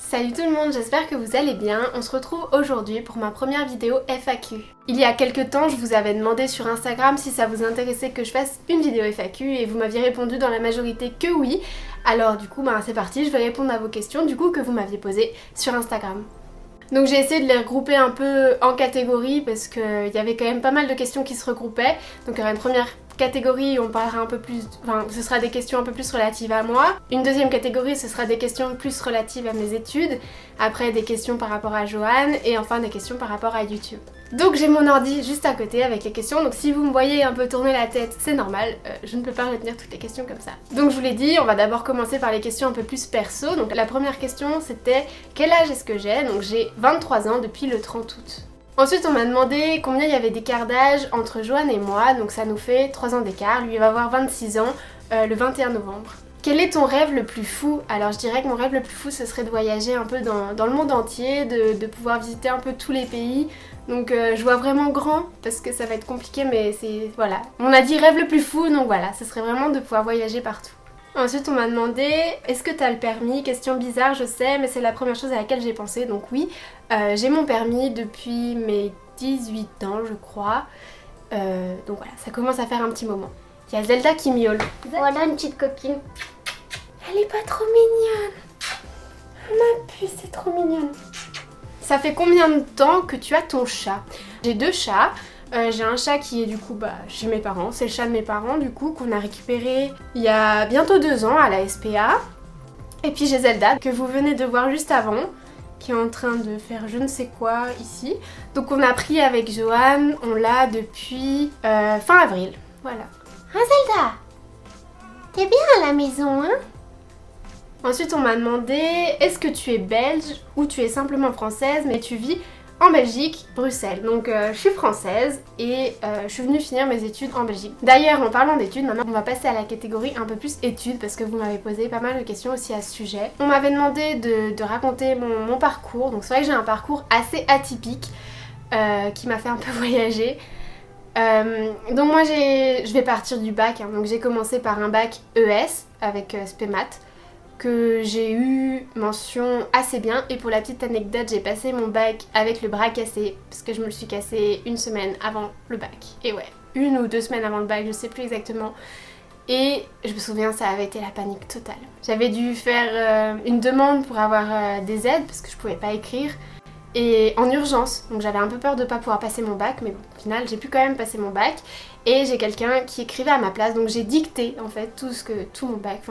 Salut tout le monde, j'espère que vous allez bien. On se retrouve aujourd'hui pour ma première vidéo FAQ. Il y a quelques temps, je vous avais demandé sur Instagram si ça vous intéressait que je fasse une vidéo FAQ et vous m'aviez répondu dans la majorité que oui. Alors du coup, c'est parti, je vais répondre à vos questions que vous m'aviez posées sur Instagram. Donc j'ai essayé de les regrouper un peu en catégories parce qu'il y avait quand même pas mal de questions qui se regroupaient. Donc il y aura une première catégorie où on parlera un peu plus, ce sera des questions un peu plus relatives à moi. Une deuxième catégorie, ce sera des questions plus relatives à mes études. Après des questions par rapport à Joanne et enfin des questions par rapport à YouTube. Donc j'ai mon ordi juste à côté avec les questions, donc si vous me voyez un peu tourner la tête, c'est normal, je ne peux pas retenir toutes les questions comme ça. Donc je vous l'ai dit, on va d'abord commencer par les questions un peu plus perso. Donc la première question c'était quel âge est-ce que j'ai? Donc j'ai 23 ans depuis le 30 août. Ensuite on m'a demandé combien il y avait d'écart d'âge entre Joanne et moi, donc ça nous fait 3 ans d'écart, lui il va avoir 26 ans le 21 novembre. Quel est ton rêve le plus fou? Alors je dirais que mon rêve le plus fou ce serait de voyager un peu dans le monde entier, de pouvoir visiter un peu tous les pays. Donc je vois vraiment grand parce que ça va être compliqué mais c'est... voilà. On a dit rêve le plus fou donc voilà, ce serait vraiment de pouvoir voyager partout. Ensuite on m'a demandé est-ce que t'as le permis? Question bizarre je sais mais c'est la première chose à laquelle j'ai pensé donc oui. J'ai mon permis depuis mes 18 ans je crois. Donc voilà, ça commence à faire un petit moment. Il y a Zelda qui miaule. Voilà une petite copine. Elle est pas trop mignonne. Ma puce, c'est trop mignonne. Ça fait combien de temps que tu as ton chat? J'ai 2 chats. J'ai un chat qui est du coup chez mes parents. C'est le chat de mes parents du coup qu'on a récupéré il y a bientôt 2 ans à la SPA. Et puis j'ai Zelda que vous venez de voir juste avant, qui est en train de faire je ne sais quoi ici. Donc on a pris avec Joanne, on l'a depuis fin avril. Voilà. Hein Zelda? T'es bien à la maison hein? Ensuite on m'a demandé est-ce que tu es belge ou tu es simplement française mais tu vis en Belgique, Bruxelles. Donc je suis française et je suis venue finir mes études en Belgique. D'ailleurs en parlant d'études, maintenant on va passer à la catégorie un peu plus études parce que vous m'avez posé pas mal de questions aussi à ce sujet. On m'avait demandé de raconter mon parcours, donc c'est vrai que j'ai un parcours assez atypique qui m'a fait un peu voyager. Donc moi je vais partir du bac, donc j'ai commencé par un bac ES avec SPEMAT que j'ai eu mention assez bien et pour la petite anecdote j'ai passé mon bac avec le bras cassé parce que je me le suis cassé une semaine avant le bac et ouais, 1 ou 2 semaines avant le bac, je sais plus exactement et je me souviens ça avait été la panique totale. J'avais dû faire une demande pour avoir des aides parce que je pouvais pas écrire et en urgence, donc j'avais un peu peur de pas pouvoir passer mon bac mais bon au final j'ai pu quand même passer mon bac et j'ai quelqu'un qui écrivait à ma place donc j'ai dicté en fait tout mon bac,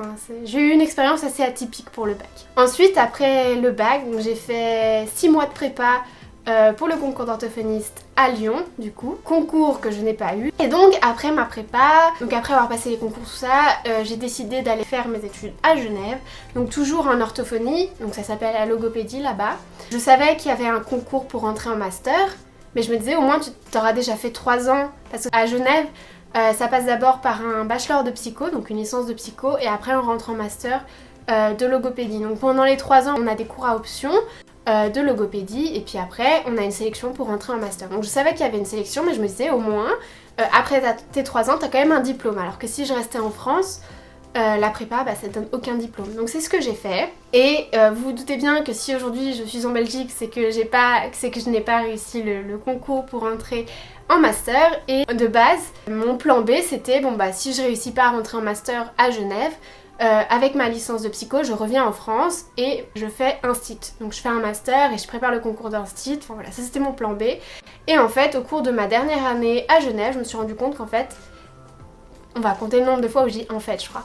j'ai eu une expérience assez atypique pour le bac. Ensuite après le bac j'ai fait 6 mois de prépa pour le concours d'orthophoniste à Lyon du coup, concours que je n'ai pas eu et donc après ma prépa, donc après avoir passé les concours tout ça, j'ai décidé d'aller faire mes études à Genève, donc toujours en orthophonie, donc ça s'appelle la logopédie là-bas. Je savais qu'il y avait un concours pour entrer en master mais je me disais au moins tu t'auras déjà fait 3 ans parce qu'à Genève ça passe d'abord par un bachelor de psycho, donc une licence de psycho et après on rentre en master de logopédie. Donc pendant les 3 ans on a des cours à option de logopédie et puis après on a une sélection pour rentrer en master. Donc je savais qu'il y avait une sélection mais je me disais au moins après tes 3 ans t'as quand même un diplôme alors que si je restais en France la prépa ça donne aucun diplôme. Donc c'est ce que j'ai fait et vous vous doutez bien que si aujourd'hui je suis en Belgique c'est que je n'ai pas réussi le concours pour entrer en master et de base mon plan B c'était si je réussis pas à rentrer en master à Genève avec ma licence de psycho, je reviens en France et je fais un stit. Donc je fais un master et je prépare le concours d'un stit. Enfin voilà, ça c'était mon plan B. Et en fait, au cours de ma dernière année à Genève, je me suis rendu compte qu'en fait, on va compter le nombre de fois où je dis en fait, je crois.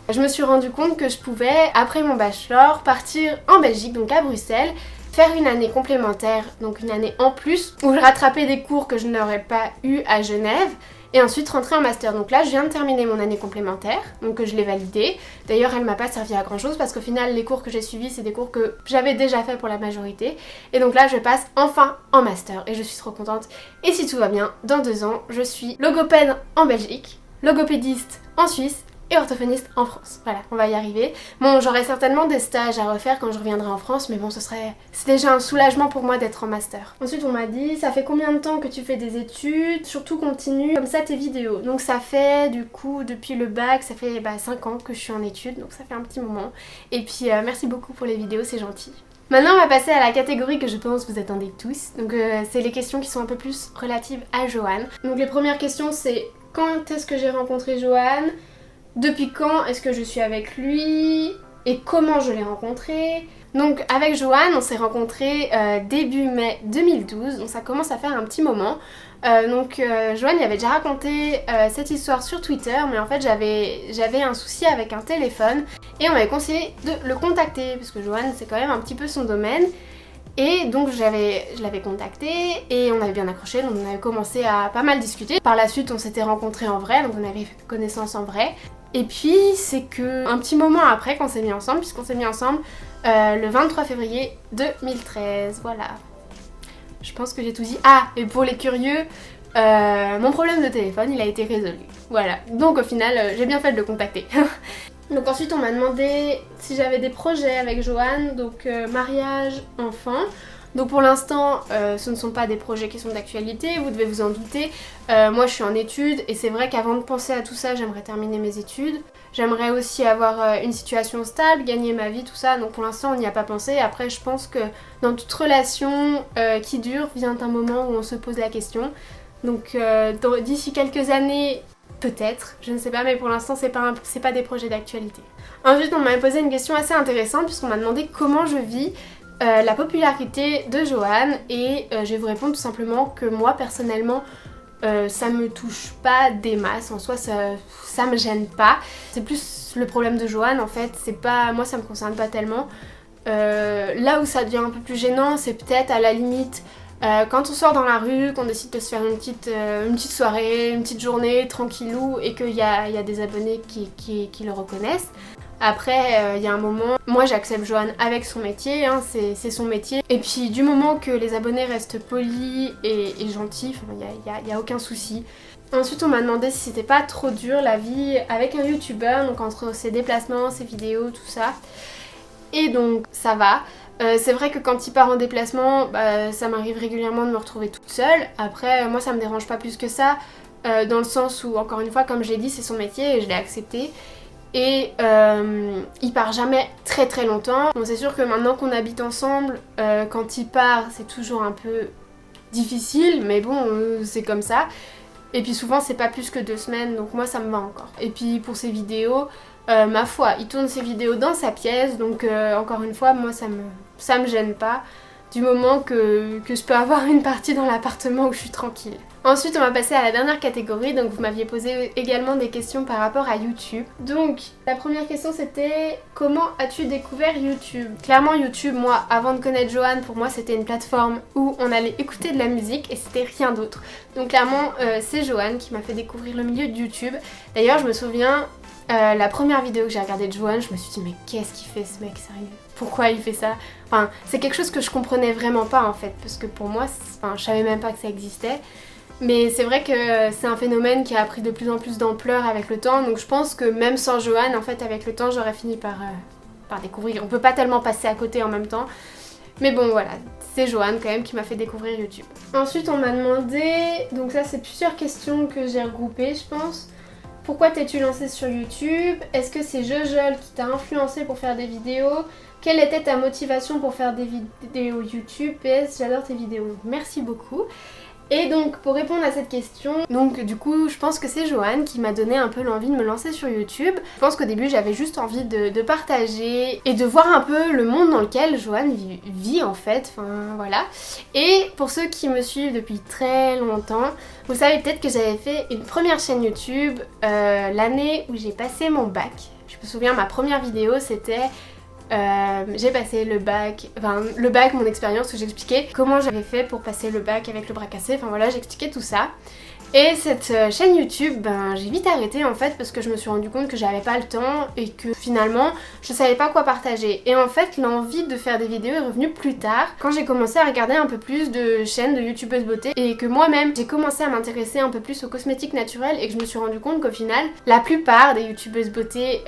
Je me suis rendu compte que je pouvais, après mon bachelor, partir en Belgique, donc à Bruxelles, faire une année complémentaire, donc une année en plus, où je rattrapais des cours que je n'aurais pas eu à Genève. Et ensuite rentrer en master. Donc là je viens de terminer mon année complémentaire, donc je l'ai validée. D'ailleurs elle m'a pas servi à grand chose parce qu'au final les cours que j'ai suivis c'est des cours que j'avais déjà fait pour la majorité. Et donc là je passe enfin en master et je suis trop contente. Et si tout va bien, dans 2 ans je suis logopède en Belgique, logopédiste en Suisse et orthophoniste en France. Voilà, on va y arriver. Bon, j'aurai certainement des stages à refaire quand je reviendrai en France, mais bon, c'est déjà un soulagement pour moi d'être en master. Ensuite, on m'a dit, ça fait combien de temps que tu fais des études? Surtout continue comme ça tes vidéos. Donc ça fait, du coup, depuis le bac, ça fait 5 ans que je suis en études, donc ça fait un petit moment. Et puis, merci beaucoup pour les vidéos, c'est gentil. Maintenant on va passer à la catégorie que je pense vous attendez tous. Donc c'est les questions qui sont un peu plus relatives à Johan. Donc les premières questions c'est quand est-ce que j'ai rencontré Johan, depuis quand est-ce que je suis avec lui et comment je l'ai rencontré. Donc avec Johan on s'est rencontrés début mai 2012, donc ça commence à faire un petit moment. Johan il avait déjà raconté cette histoire sur Twitter, mais en fait j'avais un souci avec un téléphone et on m'avait conseillé de le contacter parce que Johan c'est quand même un petit peu son domaine. Et donc je l'avais contacté et on avait bien accroché, donc on avait commencé à pas mal discuter. Par la suite on s'était rencontrés en vrai, donc on avait fait connaissance en vrai. Et puis c'est que un petit moment après qu'on s'est mis ensemble, puisqu'on s'est mis ensemble le 23 février 2013, voilà. Je pense que j'ai tout dit. Ah, et pour les curieux, mon problème de téléphone il a été résolu. Voilà, donc au final j'ai bien fait de le contacter. Donc ensuite on m'a demandé si j'avais des projets avec Johan, donc mariage, enfant. Donc pour l'instant ce ne sont pas des projets qui sont d'actualité, vous devez vous en douter. Moi je suis en études et c'est vrai qu'avant de penser à tout ça j'aimerais terminer mes études. J'aimerais aussi avoir une situation stable, gagner ma vie, tout ça. Donc pour l'instant on n'y a pas pensé. Après je pense que dans toute relation qui dure vient un moment où on se pose la question. Donc d'ici quelques années... Peut-être, je ne sais pas, mais pour l'instant c'est pas des projets d'actualité. Ensuite on m'a posé une question assez intéressante puisqu'on m'a demandé comment je vis la popularité de Johan et je vais vous répondre tout simplement que moi personnellement ça me touche pas des masses, en soi ça me gêne pas. C'est plus le problème de Johan en fait, c'est pas, moi ça me concerne pas tellement. Là où ça devient un peu plus gênant c'est peut-être à la limite quand on sort dans la rue, qu'on décide de se faire une petite soirée, une petite journée tranquillou et qu'il y a des abonnés qui le reconnaissent. Après, il y a un moment, moi j'accepte Johan avec son métier, hein, c'est son métier. Et puis du moment que les abonnés restent polis et gentils, il n'y a aucun souci. Ensuite on m'a demandé si c'était pas trop dur la vie avec un youtubeur, donc entre ses déplacements, ses vidéos, tout ça. Et donc ça va. C'est vrai que quand il part en déplacement, ça m'arrive régulièrement de me retrouver toute seule. Après, moi ça me dérange pas plus que ça, dans le sens où, encore une fois, comme je l'ai dit, c'est son métier et je l'ai accepté. Et il part jamais très très longtemps. Bon, c'est sûr que maintenant qu'on habite ensemble, quand il part, c'est toujours un peu difficile, mais bon, c'est comme ça. Et puis souvent, c'est pas plus que 2 semaines, donc moi ça me va encore. Et puis pour ses vidéos... ma foi, il tourne ses vidéos dans sa pièce, donc encore une fois, moi ça me gêne pas, du moment que je peux avoir une partie dans l'appartement où je suis tranquille. Ensuite on va passer à la dernière catégorie, donc vous m'aviez posé également des questions par rapport à YouTube. Donc la première question c'était comment as-tu découvert YouTube? Clairement YouTube, moi avant de connaître Johan, pour moi c'était une plateforme où on allait écouter de la musique et c'était rien d'autre. Donc clairement c'est Johan qui m'a fait découvrir le milieu de YouTube. D'ailleurs je me souviens... la première vidéo que j'ai regardée de Johan, je me suis dit mais qu'est-ce qu'il fait ce mec, sérieux? Pourquoi il fait ça? Enfin, c'est quelque chose que je comprenais vraiment pas en fait, parce que pour moi, je savais même pas que ça existait. Mais c'est vrai que c'est un phénomène qui a pris de plus en plus d'ampleur avec le temps, donc je pense que même sans Johan, en fait, avec le temps, j'aurais fini par découvrir. On peut pas tellement passer à côté en même temps. Mais bon voilà, c'est Johan quand même qui m'a fait découvrir YouTube. Ensuite on m'a demandé, donc ça c'est plusieurs questions que j'ai regroupées je pense. Pourquoi t'es-tu lancée sur YouTube? Est-ce que c'est Jojol qui t'a influencé pour faire des vidéos? Quelle était ta motivation pour faire des vidéos YouTube? PS, j'adore tes vidéos. Merci beaucoup. Et donc pour répondre à cette question, donc du coup je pense que c'est Johan qui m'a donné un peu l'envie de me lancer sur YouTube. Je pense qu'au début j'avais juste envie de partager et de voir un peu le monde dans lequel Johan vit en fait, enfin voilà. Et pour ceux qui me suivent depuis très longtemps, vous savez peut-être que j'avais fait une première chaîne YouTube l'année où j'ai passé mon bac. Je me souviens ma première vidéo c'était... j'ai passé le bac, mon expérience où j'expliquais comment j'avais fait pour passer le bac avec le bras cassé, enfin voilà j'expliquais tout ça. Et cette chaîne YouTube, j'ai vite arrêté en fait parce que je me suis rendu compte que j'avais pas le temps et que finalement je savais pas quoi partager. Et en fait l'envie de faire des vidéos est revenue plus tard quand j'ai commencé à regarder un peu plus de chaînes de youtubeuses beauté et que moi-même j'ai commencé à m'intéresser un peu plus aux cosmétiques naturels et que je me suis rendu compte qu'au final la plupart des youtubeuses beauté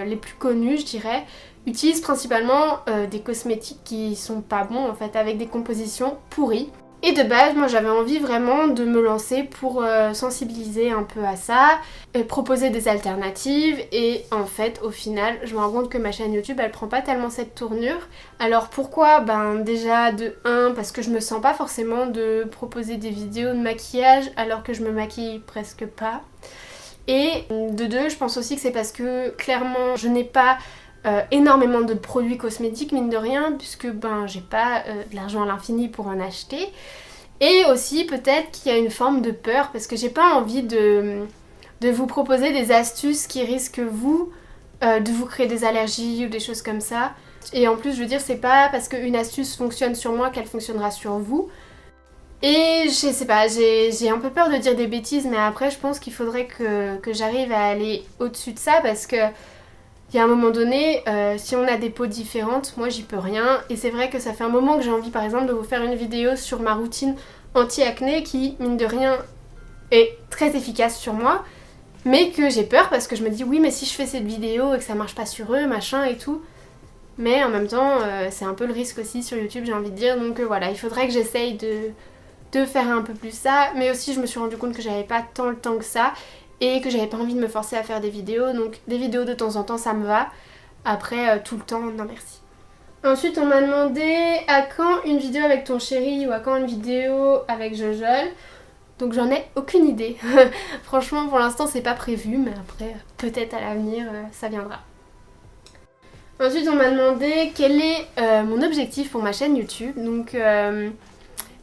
les plus connues je dirais utilisent principalement des cosmétiques qui sont pas bons en fait, avec des compositions pourries. Et de base, moi j'avais envie vraiment de me lancer pour sensibiliser un peu à ça, proposer des alternatives et en fait au final je me rends compte que ma chaîne YouTube elle prend pas tellement cette tournure. Alors pourquoi? Ben déjà de 1 parce que je me sens pas forcément de proposer des vidéos de maquillage alors que je me maquille presque pas. Et de 2 je pense aussi que c'est parce que clairement je n'ai pas énormément de produits cosmétiques mine de rien puisque ben j'ai pas de l'argent à l'infini pour en acheter et aussi peut-être qu'il y a une forme de peur parce que j'ai pas envie de vous proposer des astuces qui risquent de vous créer des allergies ou des choses comme ça et en plus je veux dire c'est pas parce qu'une astuce fonctionne sur moi qu'elle fonctionnera sur vous et je sais pas, j'ai un peu peur de dire des bêtises mais après je pense qu'il faudrait que j'arrive à aller au-dessus de ça parce que il y a un moment donné, si on a des peaux différentes, moi j'y peux rien. Et c'est vrai que ça fait un moment que j'ai envie par exemple de vous faire une vidéo sur ma routine anti-acné qui, mine de rien, est très efficace sur moi. Mais que j'ai peur parce que je me dis oui mais si je fais cette vidéo et que ça marche pas sur eux, machin et tout. Mais en même temps, c'est un peu le risque aussi sur YouTube j'ai envie de dire. Donc voilà, il faudrait que j'essaye de faire un peu plus ça. Mais aussi je me suis rendu compte que j'avais pas tant le temps que ça. Et que j'avais pas envie de me forcer à faire des vidéos, donc des vidéos de temps en temps ça me va. Après tout le temps, non merci. Ensuite on m'a demandé à quand une vidéo avec ton chéri ou à quand une vidéo avec Jojol. Donc j'en ai aucune idée. Franchement pour l'instant c'est pas prévu, mais après peut-être à l'avenir ça viendra. Ensuite on m'a demandé quel est mon objectif pour ma chaîne YouTube. Donc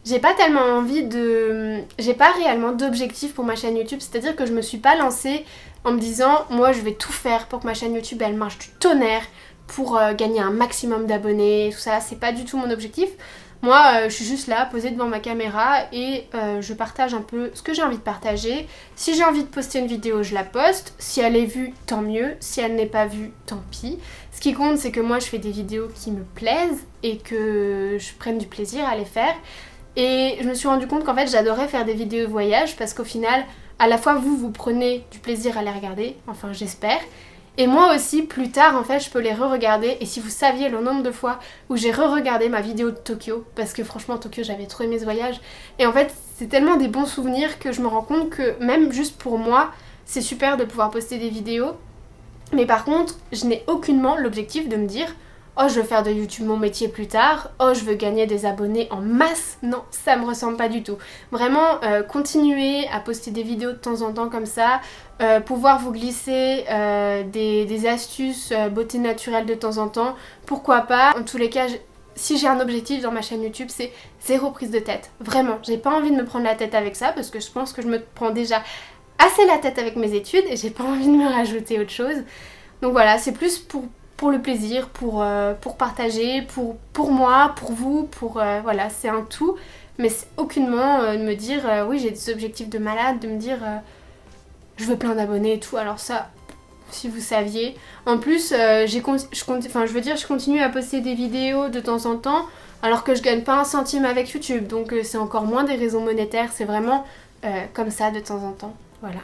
j'ai pas tellement envie de... J'ai pas réellement d'objectif pour ma chaîne YouTube, c'est-à-dire que je me suis pas lancée en me disant moi je vais tout faire pour que ma chaîne YouTube elle marche du tonnerre pour gagner un maximum d'abonnés, tout ça, c'est pas du tout mon objectif. Moi je suis juste là posée devant ma caméra et je partage un peu ce que j'ai envie de partager. Si j'ai envie de poster une vidéo je la poste, si elle est vue tant mieux, si elle n'est pas vue tant pis. Ce qui compte c'est que moi je fais des vidéos qui me plaisent et que je prenne du plaisir à les faire. Et je me suis rendu compte qu'en fait j'adorais faire des vidéos voyage parce qu'au final à la fois vous prenez du plaisir à les regarder, enfin j'espère, et moi aussi plus tard en fait je peux les re-regarder et si vous saviez le nombre de fois où j'ai re-regardé ma vidéo de Tokyo, parce que franchement Tokyo j'avais trop aimé ce voyage, et en fait c'est tellement des bons souvenirs que je me rends compte que même juste pour moi c'est super de pouvoir poster des vidéos, mais par contre je n'ai aucunement l'objectif de me dire oh je veux faire de YouTube mon métier plus tard, oh je veux gagner des abonnés en masse, non ça me ressemble pas du tout. Vraiment continuer à poster des vidéos de temps en temps comme ça, pouvoir vous glisser des astuces beauté naturelle de temps en temps, pourquoi pas. En tous les cas si j'ai un objectif dans ma chaîne YouTube c'est 0 prise de tête, vraiment j'ai pas envie de me prendre la tête avec ça parce que je pense que je me prends déjà assez la tête avec mes études et j'ai pas envie de me rajouter autre chose. Donc voilà, c'est plus pour le plaisir, pour partager, pour moi, pour vous, voilà, c'est un tout. Mais c'est aucunement de me dire, oui j'ai des objectifs de malade, de me dire je veux plein d'abonnés et tout, alors ça, si vous saviez. En plus, je continue à poster des vidéos de temps en temps, alors que je gagne pas un centime avec YouTube, donc c'est encore moins des raisons monétaires, c'est vraiment comme ça de temps en temps, voilà.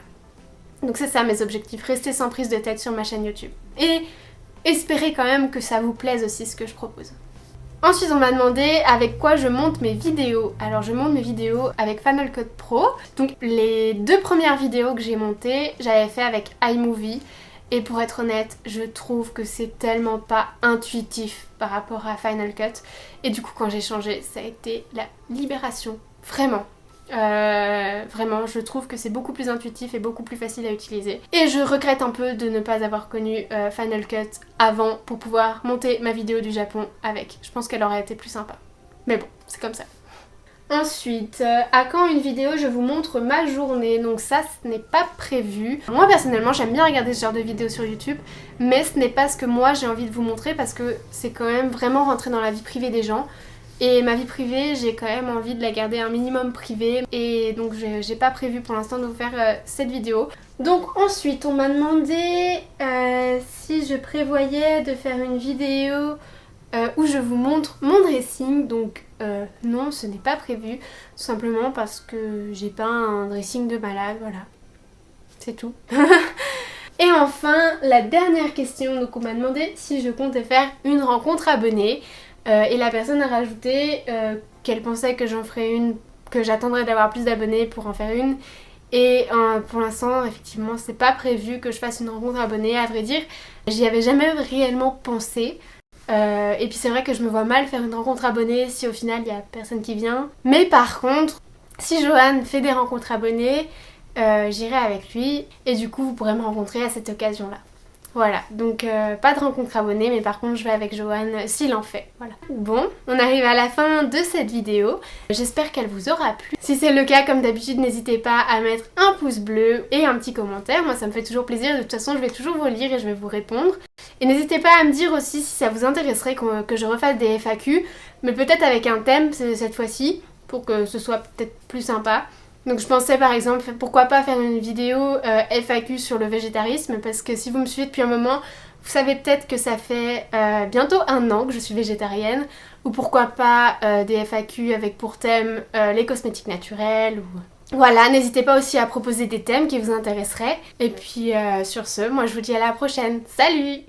Donc c'est ça mes objectifs, rester sans prise de tête sur ma chaîne YouTube. Et espérez quand même que ça vous plaise aussi ce que je propose. Ensuite on m'a demandé avec quoi je monte mes vidéos. Alors je monte mes vidéos avec Final Cut Pro. Donc les 2 premières vidéos que j'ai montées, j'avais fait avec iMovie. Et pour être honnête, je trouve que c'est tellement pas intuitif par rapport à Final Cut. Et du coup quand j'ai changé, ça a été la libération. Vraiment. Vraiment je trouve que c'est beaucoup plus intuitif et beaucoup plus facile à utiliser et je regrette un peu de ne pas avoir connu Final Cut avant pour pouvoir monter ma vidéo du Japon avec. Je pense qu'elle aurait été plus sympa, mais bon c'est comme ça. Ensuite, à quand une vidéo je vous montre ma journée, donc ça ce n'est pas prévu. Moi personnellement j'aime bien regarder ce genre de vidéos sur YouTube, mais ce n'est pas ce que moi j'ai envie de vous montrer parce que c'est quand même vraiment rentrer dans la vie privée des gens. Et ma vie privée, j'ai quand même envie de la garder un minimum privée et donc j'ai pas prévu pour l'instant de vous faire cette vidéo. Donc ensuite, on m'a demandé si je prévoyais de faire une vidéo où je vous montre mon dressing. Donc non, ce n'est pas prévu, tout simplement parce que j'ai pas un dressing de malade, voilà. C'est tout. Et enfin, la dernière question, donc on m'a demandé si je comptais faire une rencontre abonnée. Et la personne a rajouté qu'elle pensait que j'en ferais une, que j'attendrais d'avoir plus d'abonnés pour en faire une. Et pour l'instant, effectivement, c'est pas prévu que je fasse une rencontre abonnée. À vrai dire, j'y avais jamais réellement pensé. Et puis c'est vrai que je me vois mal faire une rencontre abonnée si au final il y a personne qui vient. Mais par contre, si Johan fait des rencontres abonnées, j'irai avec lui. Et du coup, vous pourrez me rencontrer à cette occasion-là. Voilà, donc pas de rencontre abonnée, mais par contre je vais avec Johan s'il en fait, voilà. Bon, on arrive à la fin de cette vidéo, j'espère qu'elle vous aura plu. Si c'est le cas, comme d'habitude, n'hésitez pas à mettre un pouce bleu et un petit commentaire, moi ça me fait toujours plaisir, de toute façon je vais toujours vous lire et je vais vous répondre. Et n'hésitez pas à me dire aussi si ça vous intéresserait que je refasse des FAQ, mais peut-être avec un thème cette fois-ci, pour que ce soit peut-être plus sympa. Donc je pensais par exemple, pourquoi pas faire une vidéo FAQ sur le végétarisme, parce que si vous me suivez depuis un moment, vous savez peut-être que ça fait bientôt 1 an que je suis végétarienne, ou pourquoi pas des FAQ avec pour thème les cosmétiques naturels, ou... Voilà, n'hésitez pas aussi à proposer des thèmes qui vous intéresseraient. Et puis sur ce, moi je vous dis à la prochaine. Salut!